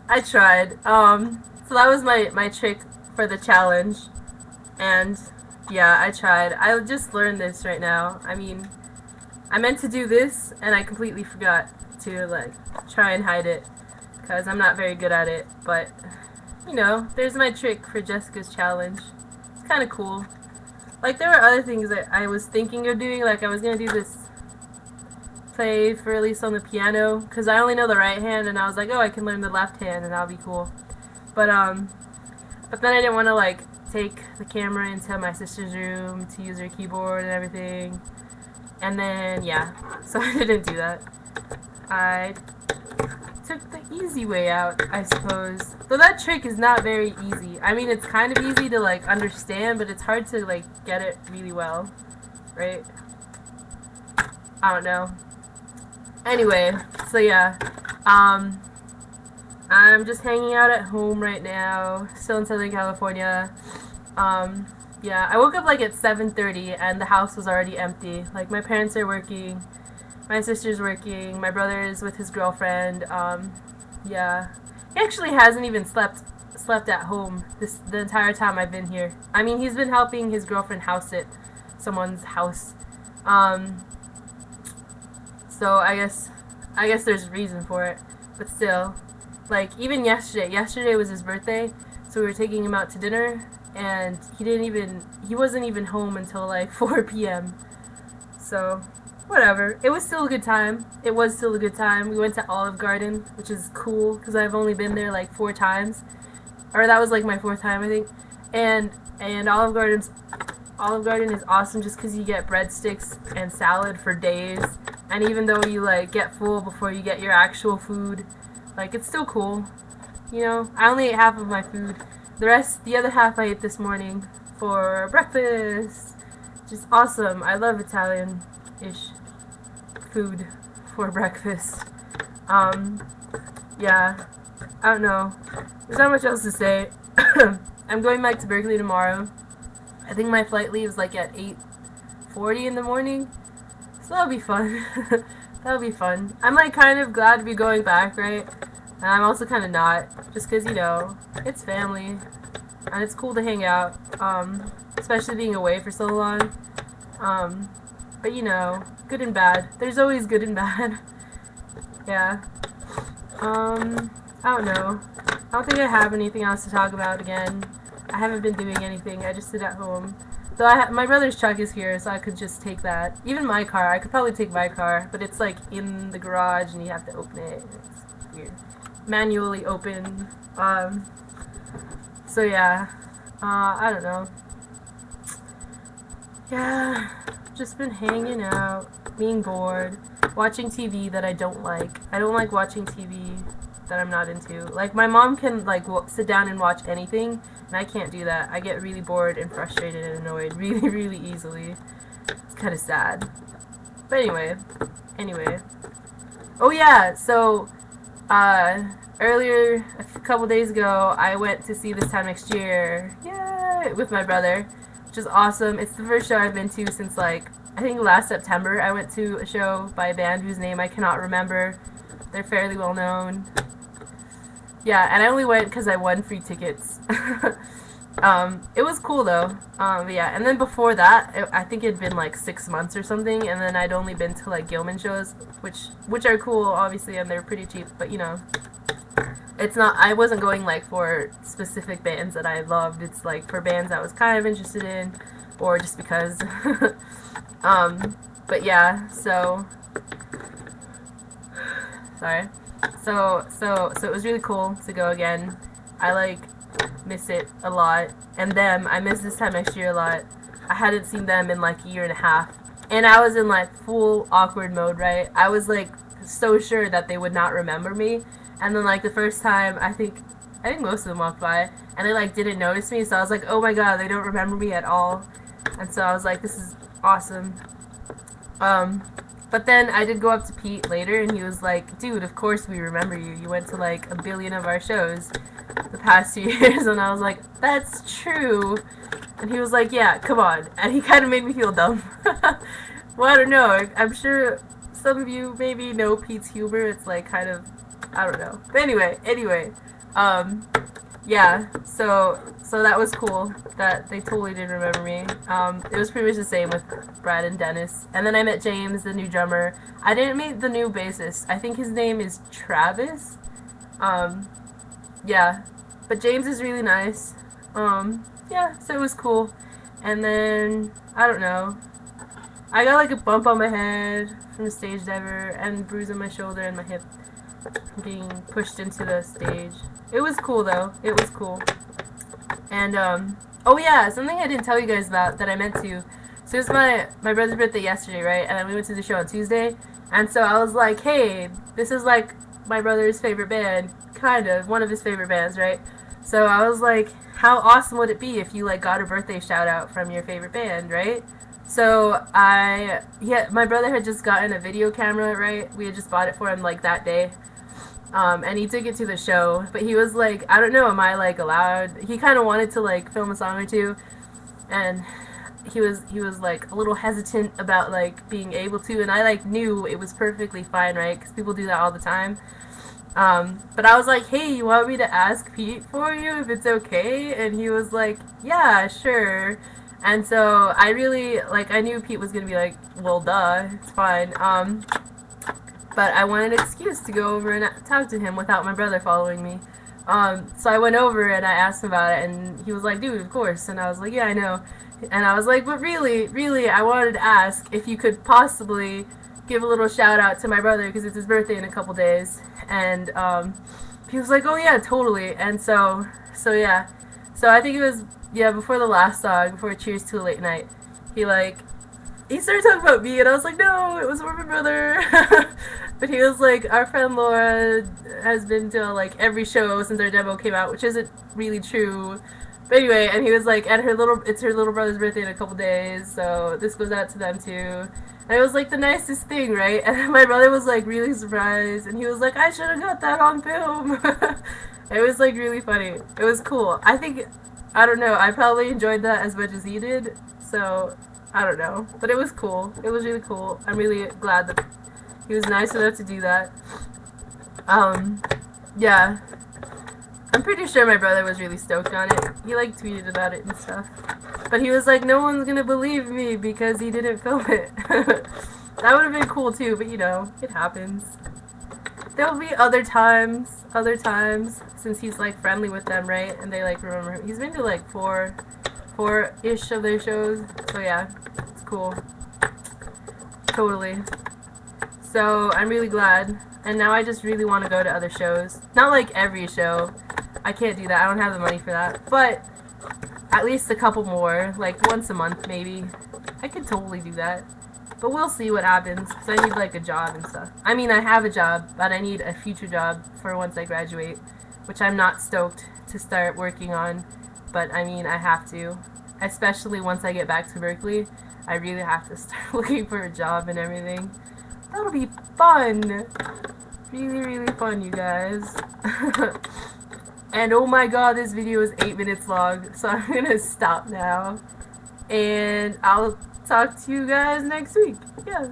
I tried. So that was my trick for the challenge. And yeah, I tried. I just learned this right now. I mean, I meant to do this and I completely forgot to like try and hide it because I'm not very good at it. But you know, there's my trick for Jessica's challenge. It's kind of cool. Like there were other things that I was thinking of doing. Like I was gonna do this play for release on the piano because I only know the right hand, and I was like, oh, I can learn the left hand, and that'll be cool. But but then I didn't want to like take the camera into my sister's room to use her keyboard and everything. And then yeah, so I didn't do that. I took the easy way out, I suppose. Though that trick is not very easy. I mean, it's kind of easy to like understand, but it's hard to like get it really well, right? I don't know. Anyway, so yeah, I'm just hanging out at home right now, still in Southern California. Yeah, I woke up like at 7:30 and the house was already empty. Like my parents are working, my sister's working, my brother is with his girlfriend. Yeah, he actually hasn't even slept at home the entire time I've been here. I mean, he's been helping his girlfriend house sit someone's house. Um, so I guess there's a reason for it, but still, like even yesterday was his birthday, so we were taking him out to dinner, and he wasn't even home until like 4 p.m. So whatever, it was still a good time. It was still a good time. We went to Olive Garden, which is cool because I've only been there like 4 times, or that was like my fourth time I think, and Olive Garden is awesome just because you get breadsticks and salad for days, and even though you like get full before you get your actual food, like it's still cool. You know, I only ate half of my food. The other half I ate this morning for breakfast, which is awesome. I love Italian-ish food for breakfast. Um, yeah, I don't know. There's not much else to say. I'm going back to Berkeley tomorrow. I think my flight leaves like at 8:40 in the morning. So that'll be fun. That'll be fun. I'm like kind of glad to be going back, right? And I'm also kind of not, just because, you know, it's family and it's cool to hang out, especially being away for so long. But you know, good and bad. There's always good and bad. Yeah. I don't know. I don't think I have anything else to talk about again. I haven't been doing anything. I just sit at home. Though my brother's truck is here, so I could just take that. Even my car. I could probably take my car, but it's like in the garage and you have to open it. It's weird. Manually open. So yeah. I don't know. Yeah. Just been hanging out, being bored, watching TV that I don't like. I don't like watching TV that I'm not into. Like my mom can like sit down and watch anything, and I can't do that. I get really bored and frustrated and annoyed really, really easily. It's kind of sad. But anyway. Oh yeah, so earlier a couple days ago, I went to see This Time Next Year, yeah, with my brother, which is awesome. It's the first show I've been to since like I think last September. I went to a show by a band whose name I cannot remember. They're fairly well known. Yeah, and I only went because I won free tickets. It was cool though. Yeah, and then before that, I think it had been like 6 months or something, and then I'd only been to like Gilman shows, which are cool, obviously, and they're pretty cheap. But you know, it's not. I wasn't going like for specific bands that I loved. It's like for bands I was kind of interested in, or just because. But yeah, so sorry. So it was really cool to go again. I like miss it a lot, and them I miss This Time Next Year a lot. I hadn't seen them in like a year and a half, and I was in like full awkward mode, right? I was like so sure that they would not remember me, and then like the first time I think most of them walked by and they like didn't notice me, so I was like, oh my god, they don't remember me at all. And so I was like, this is awesome. But then I did go up to Pete later, and he was like, dude, of course we remember you. You went to like 1 billion of our shows the past 2 years. And I was like, that's true. And he was like, yeah, come on. And he kind of made me feel dumb. Well, I don't know. I'm sure some of you maybe know Pete's humor. It's like kind of, I don't know. But anyway, um, yeah. So that was cool. That they totally didn't remember me. It was pretty much the same with Brad and Dennis. And then I met James, the new drummer. I didn't meet the new bassist. I think his name is Travis. Um, yeah. But James is really nice. Yeah. So it was cool. And then I don't know. I got like a bump on my head from a stage diver and bruise on my shoulder and my hip being pushed into the stage. It was cool though. It was cool. And oh yeah, something I didn't tell you guys about that I meant to. So it was my brother's birthday yesterday, right? And then we went to the show on Tuesday. And so I was like, hey, this is like my brother's favorite band, kind of one of his favorite bands, right? So I was like, how awesome would it be if you like got a birthday shout out from your favorite band, right? So my brother had just gotten a video camera, right? We had just bought it for him like that day. And he took it to the show, but he was like, I don't know, am I like allowed? He kind of wanted to like film a song or two, and he was like a little hesitant about like being able to, and I like knew it was perfectly fine, right? Because people do that all the time. But I was like, hey, you want me to ask Pete for you if it's okay? And he was like, yeah, sure. And so I really, like, I knew Pete was gonna be like, well, duh, it's fine. But I wanted an excuse to go over and talk to him without my brother following me. So I went over and I asked him about it, and he was like, dude, of course. And I was like, yeah, I know. And I was like, but really, I wanted to ask if you could possibly give a little shout out to my brother because it's his birthday in a couple days. And he was like, oh yeah, totally. And so yeah. So I think it was, yeah, before the last song, before Cheers to a Late Night, he started talking about me, and I was like, no, it was for my brother. But he was like, our friend Laura has been to like every show since our demo came out, which isn't really true. But anyway, and he was like, it's her little brother's birthday in a couple days, so this goes out to them too. And it was like the nicest thing, right? And my brother was like really surprised, and he was like, I should have got that on film. It was like really funny. It was cool. I don't know, I probably enjoyed that as much as he did, so I don't know. But it was cool. It was really cool. I'm really glad that he was nice enough to do that. Yeah. I'm pretty sure my brother was really stoked on it. He like tweeted about it and stuff. But he was like, no one's gonna believe me because he didn't film it. That would have been cool too, but you know, it happens. There'll be other times, since he's like friendly with them, right? And they like remember him. He's been to like four-ish of their shows. So yeah, it's cool. Totally. So I'm really glad. And now I just really want to go to other shows. Not like every show. I can't do that. I don't have the money for that. But at least a couple more. Like once a month maybe. I could totally do that. But we'll see what happens. Because I need like a job and stuff. I mean, I have a job. But I need a future job for once I graduate. Which I'm not stoked to start working on. But I mean, I have to. Especially once I get back to Berkeley. I really have to start looking for a job and everything. That'll be fun. Really fun, you guys. And oh my god, this video is 8 minutes long. So I'm gonna stop now. And I'll talk to you guys next week. Yeah.